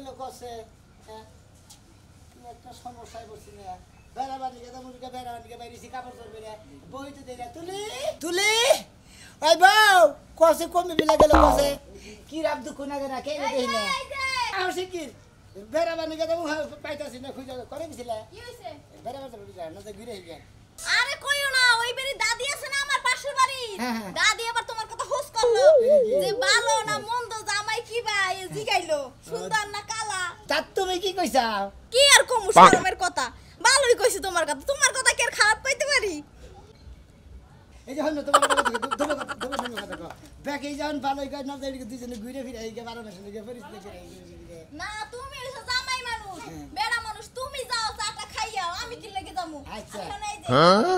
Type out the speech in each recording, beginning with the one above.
গেল কসে একটা সমস্যায় বসছি না বেড়াবাড়ি গেছে মুরগা বেড়াবাড়ি বাইরেছি কাপড় চলবে রে বইতে দেয় না তুলি তুলি ওই বউ কসে কমে বিলা গেল কসে কি রাব দুঃখ না গেনা কে দেই না আর শিকির বেড়াবাড়ি গেছে পাইতাছি না খুঁজে করে দিছিলে কি হইছে বেড়াবাড়ি চলে যায় না তো ঘুরে গিয়ে আরে কইও না ওই বেরি দাদি আছে না আমার পাশের বাড়ি দাদি আবার তোমার কথা হোস করলো যে ভালো না মন্দ জামাই কি ভাই জিগাইলো সুন্দর না কালা তা তুমি কি কইছাও কি আর কম শরমের কথা ভালোই কইছি তোমার কথা কি আর খারাপ পাইতে পারি এই যে হল তোমার কথা ধন্যবাদ কথা ব্যাকে যান ভালোই কাজ না দেই দুইজনে ঘুরে ফিরে এই 12 মাস লাগে পরিস্থিতি করে না তুমি এসে জামাই মানুষ বেড়া মানুষ তুমি যাও চাটা খাইয়াও আমি কি লাগি যামু এখন এই যে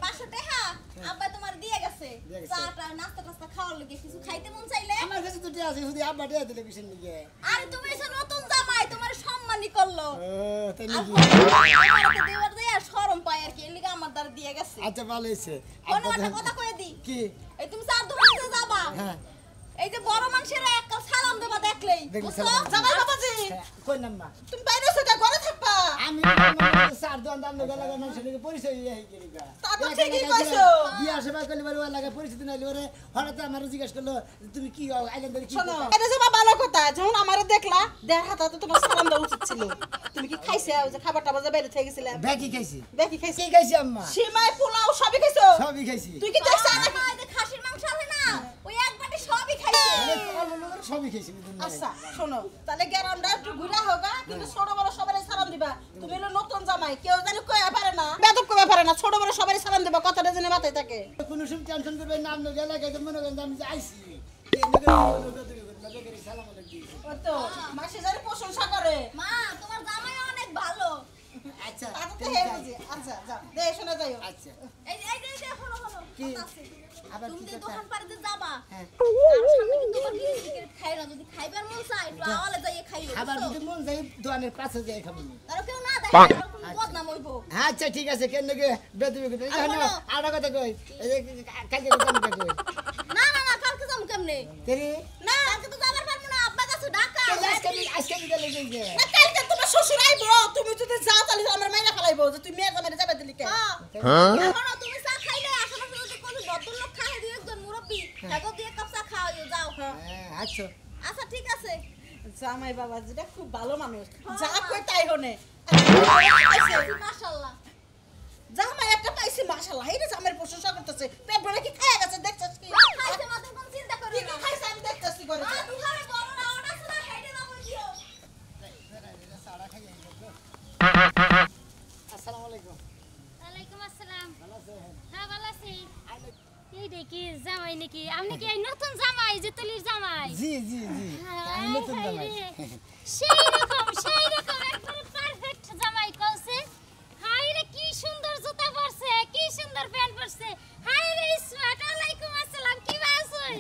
500 টাকা আব্বা তোমার দিয়ে গেছে চাটা নাস্তা টাস্তা খাওয়ার লাগে কিছু খাইতে মন চাইলে আমার কাছে তো আছে শুধু আব্বা দিয়ে দিলে বিশেষ নিয়ে আরে তুমি এসে নতুন জামাই তোমার সম্মানই করলো ও তাই নাকি আমাকে দেবার দেয়া শরম পায় আর কি এলিগা আমার দ্বারা দিয়ে গেছে আচ্ছা ভালো হইছে কোন একটা কথা কই দি কি এই তুমি চার দোকানে যাবা হ্যাঁ এই যে বড় মানুষেরা একটা সালাম দেবা দেখলেই বুঝছো জামাই বাবাজি কই নাম মা তুমি বাইরে সেটা ঘরে থাকবা আমি সার দোকান দাম লাগা লাগা মানুষের পরিচয় হই গেলিগা তা তো ঠিকই কইছো বিয়া সেবা করলে বড় লাগা পরিস্থিতি নাইলে ওরে হঠাৎ আমার জিজ্ঞাসা করলো তুমি কি আইল্যান্ডের কি শোনো এটা যে ভালো কথা যখন আমারে দেখলা দেখাটা তো তোমার সালাম দেওয়া উচিত ছিল তুমি কি খাইছো যে খাবারটা বাজে বাইরে থেকে গেছিলাম ব্যাকি খাইছি দেখি খাইছি কি খাইছি আম্মা সিমাই পোলাও সবই খাইছো সবই খাইছি তুই কি দেখছ না এই যে খাসির মাংস আছে না ওই এক বাটি সবই খাইছে সবই খাইছি আচ্ছা শোনো তাহলে গ্যারান্ডা একটু ঘুরা হোগা কিন্তু ছোট বড় সবারই সালাম দিবা তুমি হলো নতুন জামাই কেউ জানি কইয়া পারে না বেদব কইয়া পারে না ছোট বড় সবারই সালাম দিবা কথাটা জেনে মাথায় থাকে কোনো সময় টেনশন করবে নাম না গেলে গেছে মনে করেন আমি যে আইছি সালাম আলাইকুম ও তো মাসি জানি প্রশংসা করে মা তোমার জামাই অনেক ভালো আচ্ছা তাতে তো হে বুঝি আচ্ছা যাও দে শোনা যাইও আচ্ছা এই যে হলো কি? কথা আছে। আবার তুমি কি যে কথা? দোকান পাড়িতে যাবা হ্যাঁ আর সামনে কিন্তু তোমার বিড়ি খাই না যদি খাইবার মন চায় একটু আওয়ালে যাইয়ে খাইও আবার যদি মন যাই দোকানের পাশে যাই খাবো তারও কেউ না দেখে এরকম বদনাম হইবো আচ্ছা ঠিক আছে কেন নাকি বেদবি কথা জানো আর কথা কই এই যে কালকে কথা কই না কালকে যাম কেমনে তেরি না কালকে তো যাবার পারবো না আব্বা কাছে ঢাকা আজকে গেলে যে না কালকে তোমার শ্বশুর আইবো তুমি যদি যাও তাহলে আমার মাইনা ফেলাইবো যে তুমি মেয়ে জামাইরে যাবে দিলি কে এখনো তুমি চা খাইলে আশেপাশে যদি কোনো ভদ্রলোক খায় দুই একজন মুরব্বী তাকে দিয়ে কাপ চা খাওয়াইও যাও আচ্ছা আচ্ছা ঠিক আছে জামাই বাবা যেটা খুব ভালো মানুষ যা কই তাই হনে মাশাআল্লাহ জামাই একটা পাইছি মাশাআল্লাহ এই যে জামাইয়ের প্রশংসা করতেছে পেট ভরে কি খায়া গেছে দেখছস কি খাইছে মাত্র কোন চিন্তা করি কি না খাইছে আমি দেখতেছি করে দুহারে বড় না ওটা শুনে খাইতে না বলিও আসসালামু আলাইকুম ওয়ালাইকুম আসসালাম। ভালো আছেন হ্যাঁ ভালো আছি। এই দেখি জামাই নাকি আপনি কি এই নতুন জামাই যে তুলির জামাই? জি আমি নতুন জামাই সেই রকম একবারে পারফেক্ট জামাই কইছে। হাই রে কি সুন্দর জুতা পরছে, কি সুন্দর প্যান্ট পরছে। হাই রে স্মার্ট। ওয়ালাইকুম আসসালাম। কি আছেন?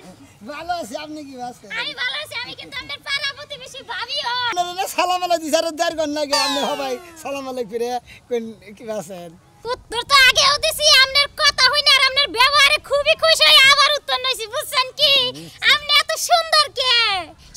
ভালো আছি আপনি কি আছেন আমি ভালো আছি। আমি কিন্তু আপনার পাড়া প্রতিবেশী ভাবিও। আপনারা সালাম আলাইকুম স্যার দেড় ঘন্টা আগে আপনি সবাই সালাম আলাইকুম রে কোন কি আছেন উত্তর তো আগেও দিছি, আপনার কথা হই না আর আপনার ব্যবহারে খুবই খুশি হই আবার উত্তর নইছি, বুঝছেন কি? আপনি এত সুন্দর কে?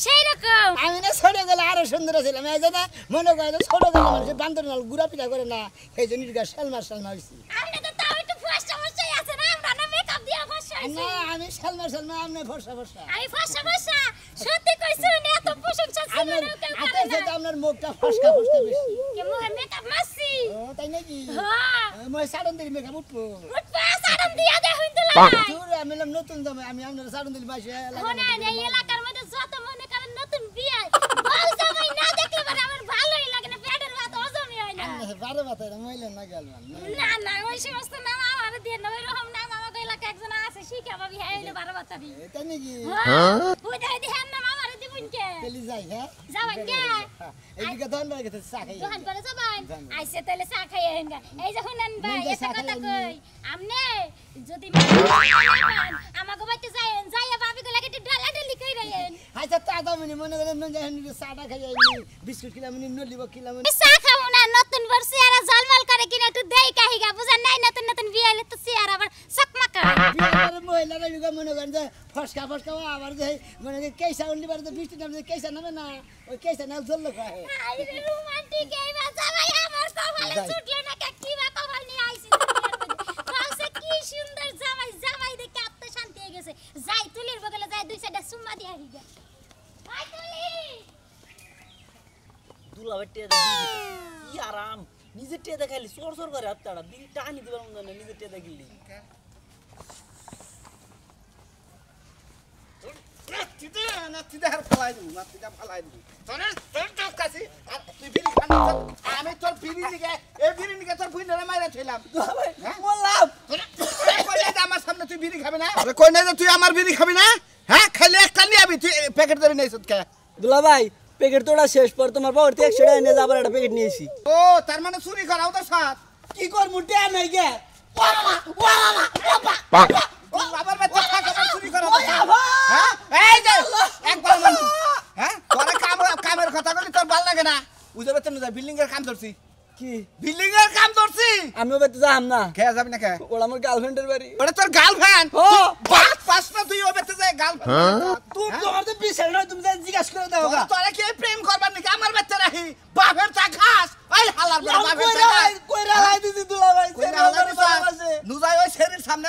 সেই রকম আমি না ছোট গেলে আরো সুন্দর ছিলাম এই যে না মনে করে ছোট গেলে মানুষ বান্দর নাল গুড়া পিঠা করে না এই জন্য শালমার হয়েছি আপনি তো তাও একটু ফর্সা ফর্সাই আছেন, আমরা না মেকআপ দিয়া ফর্সা হইছি। না আমি শালমার আপনি ফর্সা আমি ফর্সা ফর্সা সত্যি কইছি না, এত প্রশংসা ছিল আপনার না কেউ হাতে করে সাথে না। আপনার মুখটা ফসকা ফসকা বেশি কে মুখে মেকআপ মারছি? ও তাই নাকি হ্যাঁ মই সাড়ন দিলি মেকআপ উঠবো উঠবা সাড়ন দিয়া দেখুন তো লাই। দূর আমি নতুন দামে আমি আপনার সাড়ন দিলি বাসে শোনেন এই এলাকার মধ্যে যত মনে করেন নতুন বিয়ে বল জামাই না দেখলে পরে আমার ভালোই লাগে না, পেটের ভাত হজমই হয় না। বারো বাতায় মহিলা না গেল না ওই সমস্ত নাম আমার দিয়ে না, ওইরকম নাম আমাকে এলাকা একজন আছে শিখা ভাবি হ্যাঁ হইলে 12 বাতাবি। তাই নাকি ওই দাই হ্যাঁ নাম আমার দিবুন কে চলি যাই হ্যাঁ যাবেন কে? এইদিকে ধন বাড়ি গেছে চা খাই দোকান করে যাবেন আইসে তাহলে চা খাই আহেন গা। এই যে শুনেন ভাই নিজে একটা চা কথা খাই কই, আমনে যদি আমাকে বাইতে যাইন যাইয়া ভাবি গো লাগে একটু ডালাডালি কইরেন। আচ্ছা তা দামিনি মনে করেন চাটা খাই বিস্কুট কিলাম নলিব কিলাম চা খাবো না, নতুন বর্ষে আর জলমল করে কিনা একটু দেই কাহিগা, বুঝেন নাই? নতুন নতুন বিয়ে হলে তো চেয়ার আবার চকমক টাকা বিয়ের মহিলারা লুকা মনে করেন যে ফসকা আবার যে মনে করেন কেসা উঠলি পারে তো বৃষ্টি নামে কেসা নামে না ওই কেসা নাম চললো খায় আইরে রোমান্টিক এই বাচ্চা ভাই আমার কপালে ছুটলো না কি বা কপাল নিয়ে আইছি কাছে কি সুন্দর জামাই দেখে আত্মা শান্তি হয়ে গেছে যাই তুলির বগলে যাই দুই সাইডে সুম্মা দিয়ে আসি গে আই তুলি দুলা বেটে কি আরাম নিজে টেয়ে দেখাইলি সর করে হাতটা বিড়ি টানি দিবার মনে না নিজে টেয়ে দেখিলি নাতিতে আর ফালাই দিবি নাতিটা ফালাই দিবি তোর কাছে আর তুই বিড়ি খানি আমি তোর বিড়ি দিকে এই বিড়ি নিকে তোর বুইনারে মাইরা ছিলাম বললাম কই না আমার সামনে তুই বিড়ি খাবি না আরে কই না তুই আমার বিড়ি খাবি না হ্যাঁ খাইলে একটা নিয়ে আবি তুই প্যাকেট ধরে নিয়েছিস কে দুলা ভাই প্যাকেট তোড়া শেষ পর তোমার বাবার 100 টাকা এনে আবার একটা প্যাকেট নিয়েছি ও তার মানে চুরি করাও তো সাথ কি কর মুটে নাই গে আবার বাচ্চা খাবার চুরি করাও তো হ্যাঁ এই যে একবার মানে হ্যাঁ তোরে কামের কথা বলি তোর ভালো লাগে না বুঝতে পারছ না বিল্ডিং এর কাম ধরছি কি বিল্ডিং এর কাম ধরছি আমিও বেতে যাম না খেয়া যাবি না কে ওরা আমার গার্লফ্রেন্ডের বাড়ি ওটা তোর গার্লফ্রেন্ড ও বাস পাস না তুই ওবেতে যায় গার্লফ্রেন্ড তুমি তোমার তো বিশাল নয় তুমি জিজ্ঞাসা করে দাও গা তোরা কি প্রেম করবার নাকি আমার বাচ্চা রাখি বাপের চা খাস ওই হালার বড় বাপের চা খাস কইরা লাই দিছি দুলা ভাই কই না হালার চা নুজাই ওই শরীর সামনে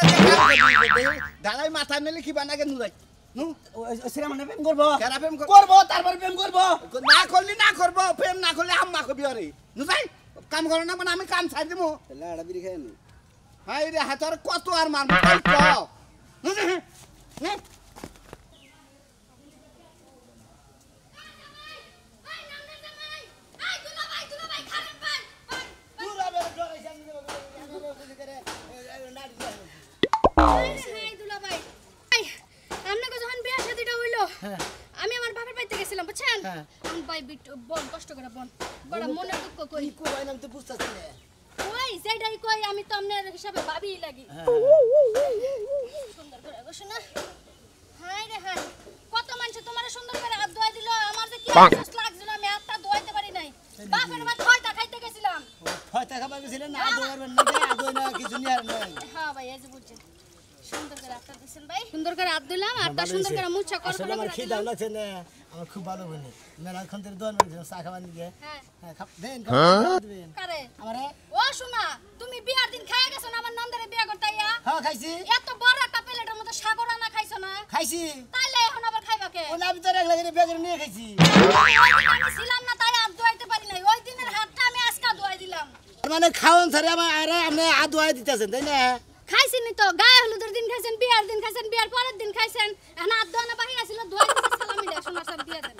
দালাই মাথা মেলে কি বানাকে নুজাই নু সেরা মানে প্রেম করবো কেরা প্রেম করবো তারপর প্রেম করবো না করলি না করবো প্রেম না করলে আম্মা কবি আরে নুজাই কাম করো না মানে আমি কাম ছাড় দেবো লাড়া বিড়ি খাই নি হাই রে হাতর কত আর মারবো আমি আমার বাবার বাড়িতে গেছিলাম বুঝছেন আমি ভাই বন কষ্ট করে বন বড় মনে দুঃখ করি কি কই নাম তো বুঝতাছ না ওই সেটাই কই আমি তো আপনার হিসাবে ভাবি লাগি সুন্দর করে বসো না হাই রে হাই কত মানুষ তোমার সুন্দর করে হাত ধোয়া দিল আমার যে কি আফসোস লাগছিল আমি হাতটা ধোয়াইতে পারি নাই বাপের মা ছয়টা খাইতে গেছিলাম হয়তো খাবার গেছিলেন না আদো আর না আদো না কিছু নিয়ে আর নাই হ্যাঁ ভাই এই যে বুঝছেন সুন্দর করে হাতটা দিছেন ভাই সুন্দর করে হাত দিলাম হাতটা সুন্দর করে মুছা কর আসলে আমার খিদা লাগছে না আমার খুব ভালো বনে মেলা খান থেকে দোয়ান মানে চা খাবার নিয়ে হ্যাঁ হ্যাঁ খাপ দেন খাবার দিবেন কারে আমারে ও শোনা তুমি বিয়ার দিন খাইয়া গেছো না আমার নন্দারে বিয়া করতে আইয়া হ্যাঁ খাইছি এত বড় একটা প্লেটের মধ্যে সাগর আনা খাইছো না খাইছি তাইলে এখন আবার খাইবা কে ওনা আমি তো এক লাগে বেগের নিয়ে খাইছি আমি ছিলাম না তাই হাত ধোয়াইতে পারি নাই ওই দিনের হাতটা আমি আজকা ধোয়াই দিলাম মানে খাওন ছাড়া আমার আরে আপনি আদো আই দিতেছেন তাই না খাইছেন নি তো গায়ে হলুদের দিন খাইছেন বিয়ার দিন খাইছেন বিয়ার পরের দিন খাইছেন এখন হাত ধোয়ানো বাহির আছিল ধোয়াই দিতে সালামি দেয় সোনার সাথে দিয়ে দেন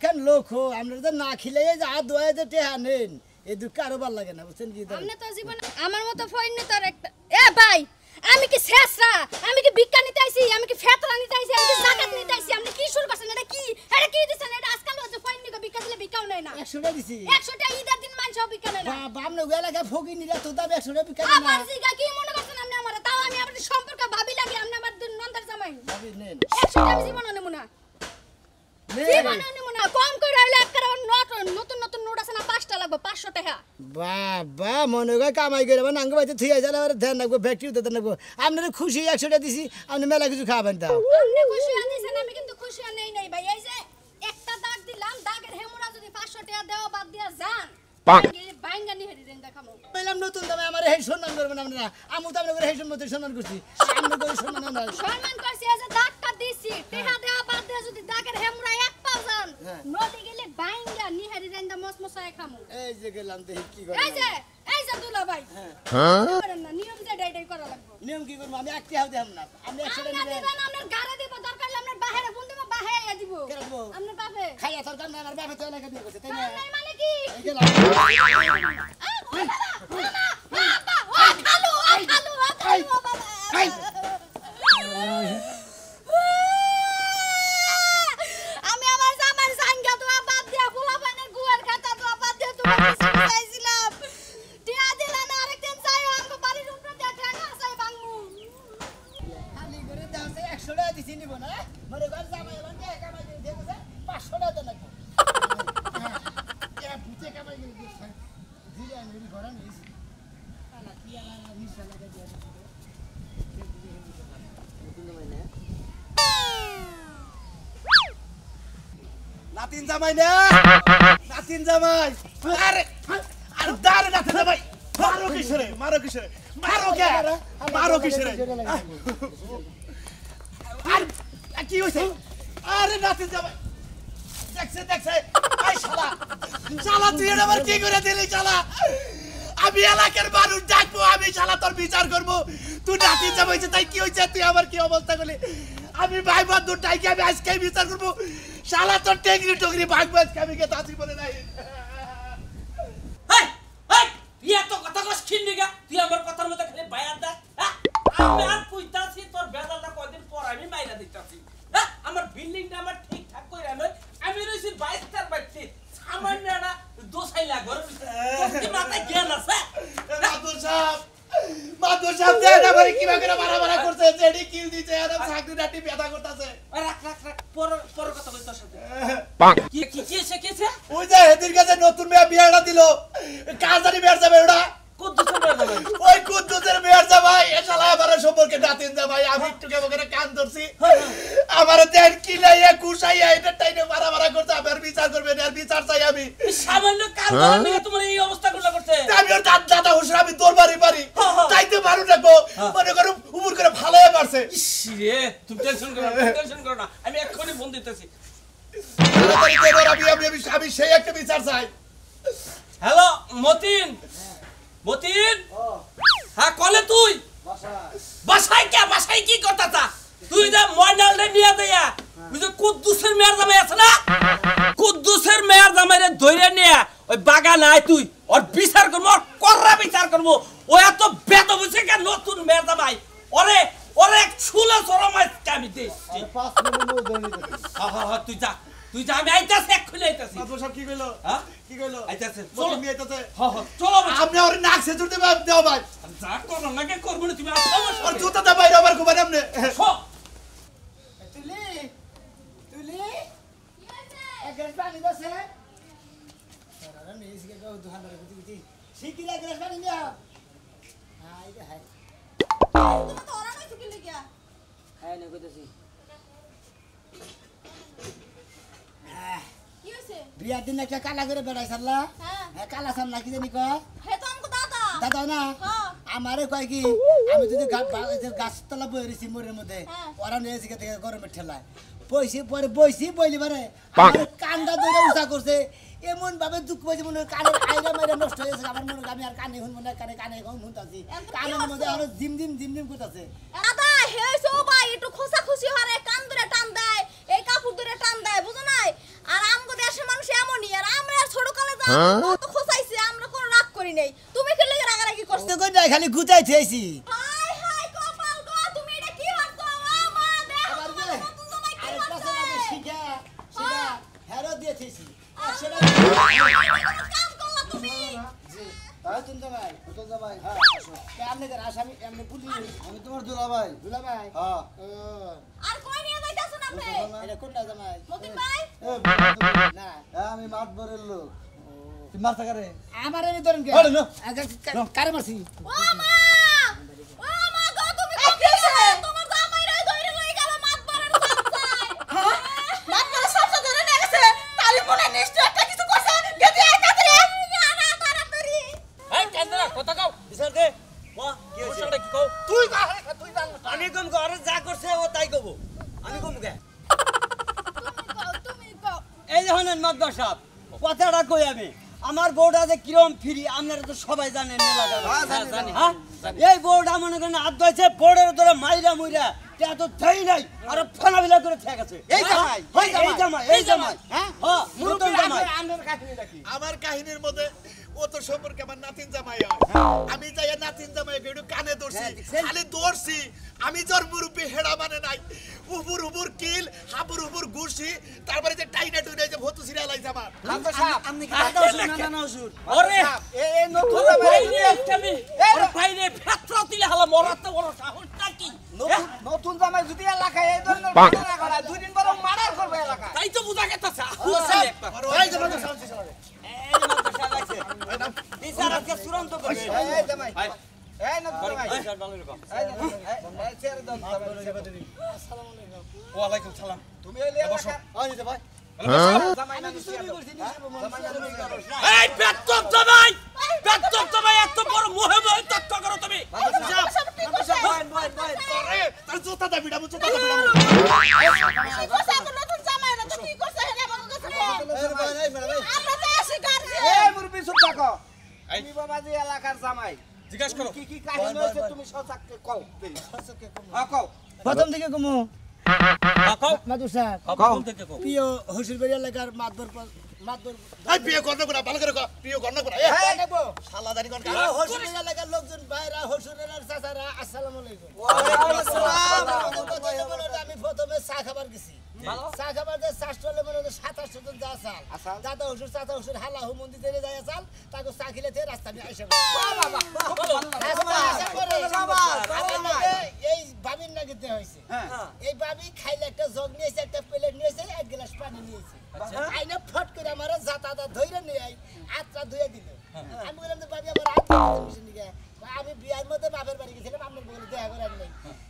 কেন লোক হো আমরা তো না খেলে যে আদো আই যে টেহা নেন এই দুঃখ আরো ভালো লাগে না বুঝছেন কি আমনে তো জীবন আমার মতো ফইন নি তোর একটা এ ভাই আমি কি শেষরা আমি কি ভিক্ষা নিতে আইছি আমি কি ফেতরা নিতে আইছি আমি কি জাকাত নিতে আইছি আপনি কি শুরু করছেন এটা কি দিছেন এটা আজকাল হচ্ছে ফইন নি ভিক্ষা দিলে ভিক্ষাও নেয় না 100 টাকা দিছি 100 টাকা ঈদের দিন মানুষও ভিক্ষা নেয় না বাবা আমনে গেলা কে ফকি নিরা তো দাম 100 টাকা বিকা আবার না জিগা কি মনে করছেন আপনি আমার তাও আমি আপনার সম্পর্ক ভাবি লাগি আপনি আমার নন্দার জামাই ভাবি নেন 100 টাকা আমি জীবন নেব না জীবন নেব না কম করে হইলে একটা নতুন নতুন নোট আছে না 5টা লাগবে 500 টাকা বাবা মনে করে কামাই করে মানে আঙ্গ বাইতে থিয়া যালে আর ধ্যান রাখবো ফ্যাক্টরি দিতে রাখবো আপনারা খুশি 100 টাকা দিছি আপনি মেলা কিছু খাবেন তাও আপনি খুশি আছেন আমি কিন্তু খুশি নেই নাই ভাই এই যে একটা দাগ দিলাম দাগের হেমুরা যদি 500 টাকা দেও বাদ দিয়া যান বাইঙ্গা নি হেরি দেন দেখামু বললাম নতুন দামে আমার এই সম্মান করবেন আপনারা আমি তো আপনাদের এই সম্মান সম্মান করছি সামনে করে সম্মান না সম্মান করছি এই যে দাগটা দিছি টাকা দেওয়া বাদ দিয়া যদি দাগের হেমুরা এক পাও যান নদী গেলে বাইঙ্গা নি হেরি দেন দা মসমসায় খামু এই যে গেলাম দেখি কি করে এই যে দুলা ভাই হ্যাঁ করেন না নিয়ম যে ডাইডাই করা লাগবে নিয়ম কি করব আমি একটি হাও দেব না আপনি 100 টাকা আমরা দিবেন দিবেন আপনার গারে দিব দরকার হলে আপনার বাহিরে ফোন দিব বাহিরে দিব কে রাখবো আপনার বাপে খাইয়া সরকার না আমার বাবা তো এলাকা বিয়ে করছে তাই না নাই মানে কি এই গেলাম আমি আমার জামার সাঙ্গা তো বাদ দিয়া ফুলা পানের গুয়ার খাতা তো বাদ দিয়া তোমার কিছু চাইছিলাম টিয়া দিলা না আরেকদিন চাইও আমগো বাড়ির উপরে দেখা না চাই বাংমু খালি করে দাও 100 টাকা দিছি নিব না মরে ঘর জামাই এলাম কে কামাই করে দিয়েছে 500 টাকা দেন লাগবে হ্যাঁ কে বুঝে কামাই করে দিছে নাতিন জামাই না নাতিন জামাই আরে আরে দাঁড়ে নাতিন জামাই মারো কিসরে মারো কে মারো কিসরে আর কি হইছে আরে নাতিন জামাই দেখছে আই শালা তুই এটা আবার কি করে দিলি শালা আমি এলাকার মানুষ ডাকবো আমি শালা তোর বিচার করবো তুই নাতিন জামাইছে তাই কি হইছে তুই আমার কি অবস্থা করলি আমি ভাই বন্ধু ডাইকে আমি আজকে বিচার করবো শালা তোর টেকরি টকরি ভাগবো আজকে আমি কে তাঁতি বলে নাই তুই এত কথা কস খিন্ডিগা তুই আমার কথার মধ্যে খালি বায়ার দা আমি আর কইতাছি তোর বেজালটা কয়দিন পর আমি মাইরা দিতাছি আমার বিল্ডিংটা আমার ঠিকঠাক কইরা নয় আমি রইছি 22 টার বাইতে সামান্য না দোসাইলা ঘর তোর মাথায় জ্ঞান আছে মাদুর সাহেব দেন আমার কিবা করে মারা করছে জেডি কিল দিছে আর চাকরি ডাটি ব্যথা করতেছে রাখ পর কথা বল তোর সাথে কি এসে ওই যে এদিন কাছে নতুন মেয়ে বিয়েটা দিল কাজদারি মেয়ের যাবে ওটা কুদ্দুসের মেয়ে যাবে ওই কুদ্দুসের মেয়ের যাবাই এ শালা আমার সম্পর্কে নাতিন যাবাই আমি একটু কেমন করে কান ধরছি আমার দেন কিলাইয়া কুশাইয়া এটা টাইনে মারা করছে আমার বিচার করবেন আর বিচার চাই আমি সামান্য কাজ করার নিয়ে তোমার এই অবস্থা করছে আমি ওর দাদা হুসরা আমি দরবারি পারি তাইতে পারু না গো মনে করো উপর করে ভালোই পারছে রে তুমি টেনশন করো না আমি এক্ষুনি ফোন দিতেছি আমি সেই একটা বিচার চাই হ্যালো মতিন হ্যাঁ কলে তুই বাসায় কি করতাছা তুই যে ময়নালরে নিয়ে দেয়া তুই যে কুদ্দুসের মেয়ের জামাই আছে না কুদ্দুসের মেয়ের জামাইরে ধইরে নিয়ে ওই বাগান আয় তুই ওর বিচার করবো ওর কররা বিচার করবো ও এত বেদ বুঝে কে নতুন মেয়ের জামাই ওরে এক ছুলে চরমাই আমি দিচ্ছি 5 মিনিট ধরে নিতে হ্যাঁ তুই যা আমি আইতাছি এক্ষুনি আইতাছি মাদুর সাহেব কি কইলো হ্যাঁ কি কইলো আইতাছে চলো নিয়ে আইতাছে হ্যাঁ চলো আপনি ওর নাক সে জুড়তে দাও ভাই যা করো নাকি করবো না তুমি আসো আর জুতা দা বাইরে আবার ঘুমাই আপনি তুলি এক গ্লাস পানি দাসে সারা মেজ কে গাও দুহান রে গুতি শিকি এক গ্লাস পানি দাও হাই রে হাই তুমি তো ওরা নাই কি লিগা হাই না কইতাছি কি হইছে বিয়ার দিন একটা কালা করে বেড়াই সারলা হ্যাঁ কালা সাম নাকি জানি কয় হে তো আমগো দাদা দাদা না হ্যাঁ আমারে কয় কি আমি যদি গাছতলা বই রইছি মোড়ের মধ্যে হ্যাঁ। ওরা নিয়ে এসে থেকে গরমের ঠেলায় বইছি বইলি বারে আমার কানটা ধরে উঁচা করছে এমন ভাবে দুঃখ পাইছে মনে হয় কানের আইরা মাইরা নষ্ট হয়ে গেছে আমার মনে হয় আমি আর কানে শুনবো না কানে শুনতাছি কানের মধ্যে আরো জিম করতেছে দাদা হেইছো ভাই একটু খোসা খুশি হরে কান ধরে টান দেয় এই কাপড় ধরে টান দেয় বুঝো নাই আর আমগো দেশের মানুষ এমনই আর আমরা ছোট কালে যা কত খোসাইছি আমরা কোনো রাগ করি নাই তুমি কি লাগি রাগারাগি করছো তো কই খালি গুতাই থেছি হাই হাই কপাল গো তুমি এটা কি করছো ও মা দেখো তোমার নতুন জামাই কি করছে শিখা হেরো দিয়ে থেছি সেটা কাম করলা তুমি নতুন জামাই হ্যাঁ আপনি আসামি এমনি পুলিশ আমি তোমার দুলাভাই হ্যাঁ আর কই নিয়ে যাইতাছ না আপনি এটা কোনটা জামাই মতিন ভাই না আমি মাতবরের লোক তুই মারতা কারে আমার এনে ধরেন কে কারে মারছি ও মা গো তুমি কি তোমার জামাই রে ধরে লই গেল মাতবরের সামসায় হ্যাঁ মাতবরের সামসা ধরে নিয়ে গেছে তালি মনে নিশ্চয় একটা কিছু করছে গেদি আইতাছে রে না তাড়াতাড়ি এই কেন্দ্রা কথা কও বিচার দে বাহ কি হইছে কি কও তুই জান আমি কম ঘরে যা করছে ও তাই কব আমি কম কে তুমি কও এই হনেন মাদ্দার সাহেব কথাটা কই আমি আমার বউটা যে কিরম ফিরি আপনারা তো সবাই জানেন জানি। এই বউটা মনে করেন হাত ধরেছে বোর্ডের ধরে মাইরা মুইরা তা তো দেই নাই আর ফেলাবিলা করে ঠিক আছে এই জামাই হ্যাঁ নতুন জামাই আমার কাহিনীর মধ্যে ও তো সম্পর্কে আমার নাতিন জামাই হয় আমি যাই নাতিন জামাই একটু কানে ধরছি খালি ধরছি আমি জোর মুরুপি হেড়া মানে নাই উপর কিল হাপুর ঘুরছি তারপরে যে টাইনা টুইনা যে ভতু সিরিয়াল আইছে আমার আপনি কি দাদা ওষুধ না ওষুধ ওরে এই নতুন ভাই রে আমি ওর ভাই রে ফেটরা দিলে হালা মরাতে বড় সাহসটা কি নতুন জামাই যদি এলাকায় এই ধরনের ঘটনা ঘটায় দুই দিন পরে মার্ডার করবে এলাকায় তাই তো বুঝা গেছে এই যে ভালো সাউন্ড ছিল রে এই মাদ্দার সাহেব আইছে বিচার আজকে চূড়ান্ত করবে এই জামাই এই নতুন জামাই এই স্যার ভালো রেখো এই ছেড়ে দাও ওয়ালাইকুম সালাম তুমি এলে এলাকা আই নিতে ভাই আমি চুরি করছি নিজের বউ। এই বেত্তব জামাই এত বড় মোহে মোহে তত্ত্ব করো তুমি। আরে তার জুতা দা বিড়াবো জুতা দা বিড়াবো কোসা তো নতুন জামাই না তো কি করছে হেলে আমাকে কাছে আমরা তো আসি গার্জে এই মুরবি চুপ থাকো তুমি বাবা যে এলাকার জামাই জিজ্ঞাসা করো কি কি কাহিনী হয়েছে তুমি সচাককে কও হ্যাঁ কও প্রথম থেকে কমু কও মাদুর সাহেব কও থেকে কও। প্রিয় হসুরবাড়ি এলাকার মাতবর এই বিয়ে করতে কোনা ভালো করে কর বিয়ে করতে কোনা এ শালা দাড়ি কোন প্রিয় হসুরবাড়ি এলাকার লোকজন ভাইরা হসুরের চাচারা আসসালামু আলাইকুম। আমি প্রথমে চা খাবার গেছি চা খাবার যে চাষটলে মনে হয় 27 জন যা চাল দাদা হসুর চাচা হসুর হালা হু মন্দিরে যায় চাল তাকে চা খেলে তে রাস্তা দিয়ে আইসা এই বাবির নাগিতে হয়েছে এই বাবি খাইলে একটা জগ নিয়েছে একটা প্লেট নিয়েছে এক গ্লাস পানি নিয়েছে আইনা ফট করে আমার জাতা ধইরে নিয়ে আই আত্রা ধুয়ে দিল আমি বললাম যে বাবি আমার আত্রা দিকে আমি বিয়ার মধ্যে বাপের বাড়ি গেছিলাম আপনার বলে দেখা করে আমি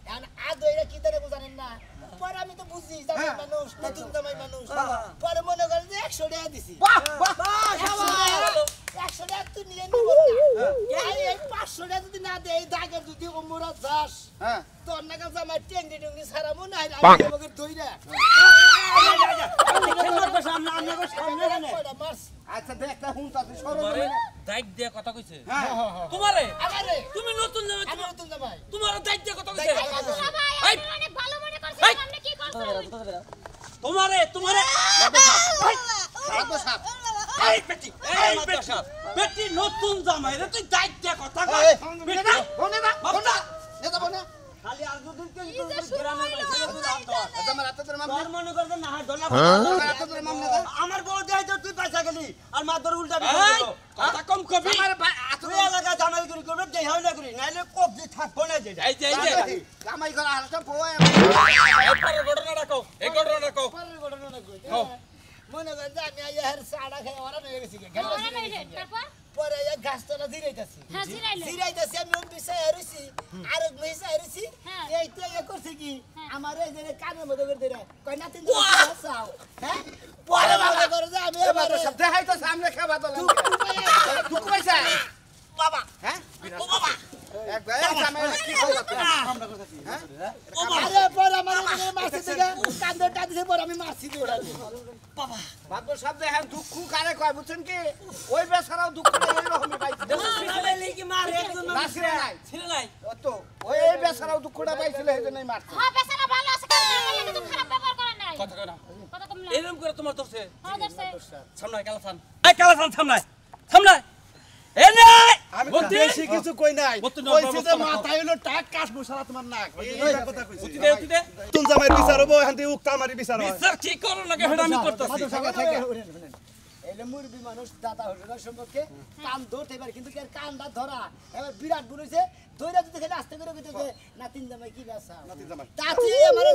এখন ধইরা কি ধরে জানেন না পরে আমি তো বুঝি জামাই মানুষ নতুন জামাই মানুষ পরে মনে করেন যে 100 টাকা দিছি 100 টাকা তুই নিয়ে নিব এই 500 টাকা যদি না দেই দাগের যদি ওমরা যাস তোর নাকা জামাই টেঙ্গি টেঙ্গি সারা মনে হয় আমি আমাকে ধইরা আচ্ছা দেখ তা হুন তাতে সরো তোমারে দায়িত্ব দিয়ে কথা কইছে তোমারে তুমি নতুন জামাই আমি নতুন জামাই তোমার দায়িত্ব দিয়ে কথা কইছে সবাই অনেক ভালো মনে করছেন আপনি কি করছেন তোমারে এই বেটি নতুন জামাই রে তুই দায়িত্ব দিয়ে কথা কই বেটি খালি আর দুদিন কে গ্রামের মানুষের তুই নাম দাও আমার হাতে তোর মামলা তোর মনে করবে না হাত ধলা আমার হাতে তোর মামলা আমার বউ দেয় তো তুই পয়সা গেলি আর মাদর উল্টা এই কথা কম কবি আমার তুই এলাকা জামাই করি করবে দেই হয় না করি নাইলে কবজি থাকবো না যেটা এই যে জামাই করা হালটা পোয় এই ঘটনাটা কও এই ঘটনাটা কও পরের ঘটনা কই মনে করেন যে আমি আইয়া হের চাড়া খাই ওরা নিয়ে গেছি তারপর পরে এক গাছতলা দিরাইতাছি হ্যাঁ জিরাইলে দিরাইতাছি আমি অফিসে হারিছি আর এক মেসে হারিছি হ্যাঁ। এই তো এ করছে কি আমার এই যে কানের মধ্যে করে দিরা কই না তিন চাও হ্যাঁ পরে বাবা করে যে আমি এবার সব দেখাই তো সামনে খাবা তো দুঃখ পাইছা বাবা হ্যাঁ ও বাবা একবার জামাই কি কইলা আরে পরে আমার এখানে মারছি দিগা কান্দটা দিছে পরে আমি মারছি দিগা ভাগ্য সব দেখেন দুঃখ কারে কয় বুঝছেন কি ওই বেচারাও দুঃখ এই রকমই পাইছে কি মারে একজন রাশিরে নাই ছিল নাই ও তো ওই বেচারাও দুঃখটা পাইছিল এইজন্যই মারছে হ্যাঁ বেচারা ভালো আছে কারণ আমার লাগে তো খারাপ ব্যবহার করে নাই কথা কই না কথা কম না এরকম করে তোমার তোরছে হ্যাঁ দর্শক সামনে কালাসান এই কালাসান সামনে এ নে আমি তো বেশি কিছু কই নাই বত্তু না, কইছি যে বত্তু না। মাথায় হলো টাক কাশ মুসারা তোমার নাক এই কথা কইছি উঠি দে নতুন জামাই বিচার হবো এখান থেকে উক্তা মারি বিচার হয় বিচার ঠিক করো না কেন আমি করতেছি এলে মুরবি মানুষ দাদা হসুরের সম্পর্কে কান ধরতে পারে কিন্তু এর কানটা ধরা এবার বিরাট বলেছে ধইরা যদি খেলে আস্তে করে কইতেছে নাতিন জামাই কি বাসা নাতিন জামাই। তাতি আমার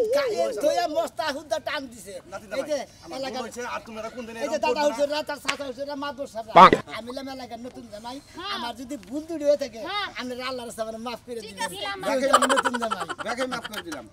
ধইরা মস্তা হুদ্দা টান দিছে নাতিন এই যে জামাই আমার এলাকার বলছে আর তোমরা কোন দিনে এই যে এরকম দাদা করবে না? হসুররা তার চাচা হসুররা মাদবর সাহেব আমি লাম এলাকার নতুন জামাই আমার যদি ভুল ত্রুটি হয়ে থাকে আমি আল্লাহর সামনে মাফ করে দিলাম দিলাম। আমি নতুন জামাই ব্যাগে মাফ করে দিলাম